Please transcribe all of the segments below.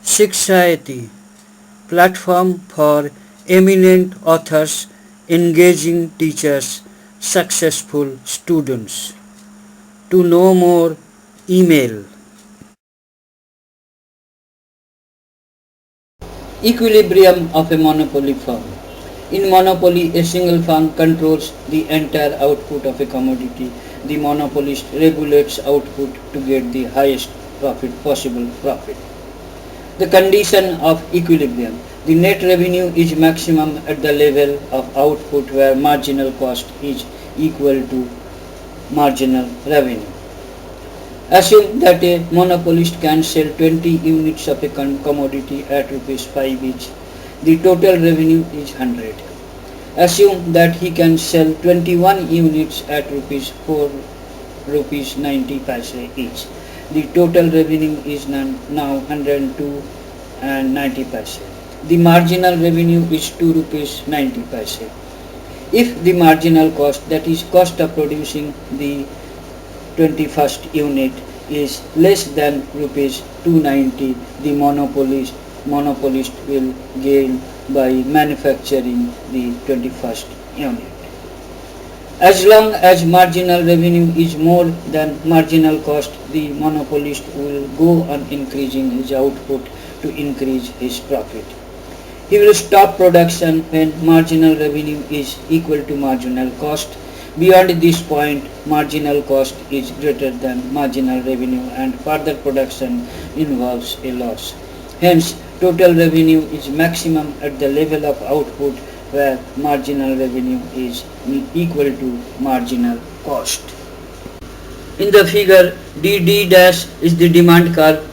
Shikshayati, platform for eminent authors, engaging teachers, successful students. To know more, email. Equilibrium of a monopoly firm. In monopoly, a single firm controls the entire output of a commodity. The monopolist regulates output to get the highest possible profit. The condition of equilibrium. The net revenue is maximum at the level of output where marginal cost is equal to marginal revenue. Assume that a monopolist can sell 20 units of a commodity at rupees 5 each. The total revenue is 100. Assume that he can sell 21 units at rupees 4 rupees 90 paise each. The total revenue is now 102 and 90 paise. The marginal revenue is 2 rupees 90 paise. If the marginal cost, that is cost of producing the 21st unit, is less than rupees 290, the monopolist will gain by manufacturing the 21st unit. As long as marginal revenue is more than marginal cost, the monopolist will go on increasing his output to increase his profit. He will stop production when marginal revenue is equal to marginal cost. Beyond this point, marginal cost is greater than marginal revenue and further production involves a loss. Hence, total revenue is maximum at the level of output where marginal revenue is equal to marginal cost. In the figure, DD dash is the demand curve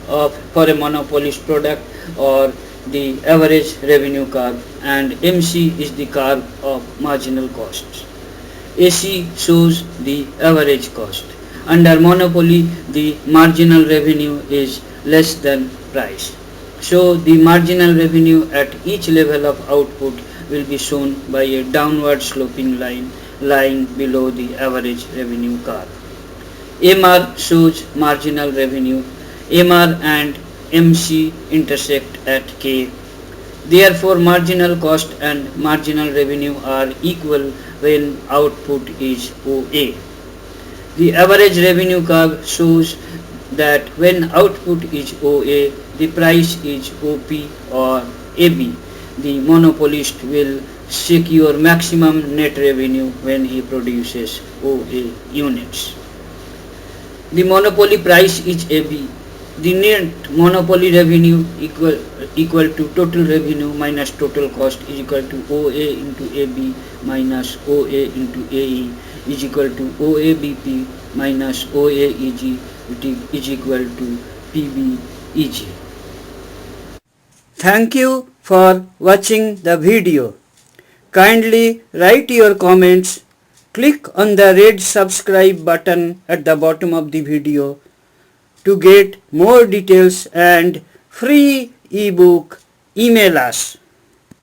for a monopolist product or the average revenue curve, and MC is the curve of marginal costs. AC shows the average cost. Under monopoly, the marginal revenue is less than price. So the marginal revenue at each level of output will be shown by a downward sloping line lying below the average revenue curve. MR shows marginal revenue. MR and MC intersect at K. Therefore, marginal cost and marginal revenue are equal when output is OA. The average revenue curve shows that when output is OA, the price is OP or AB. The monopolist will secure maximum net revenue when he produces OA units. The monopoly price is AB. The net monopoly revenue equal to total revenue minus total cost is equal to OA into AB minus OA into AE is equal to OABP minus OAEG, which is equal to PBEG. Thank you for watching the video. Kindly write your comments. Click on the red subscribe button at the bottom of the video to get more details and free ebook. Email us.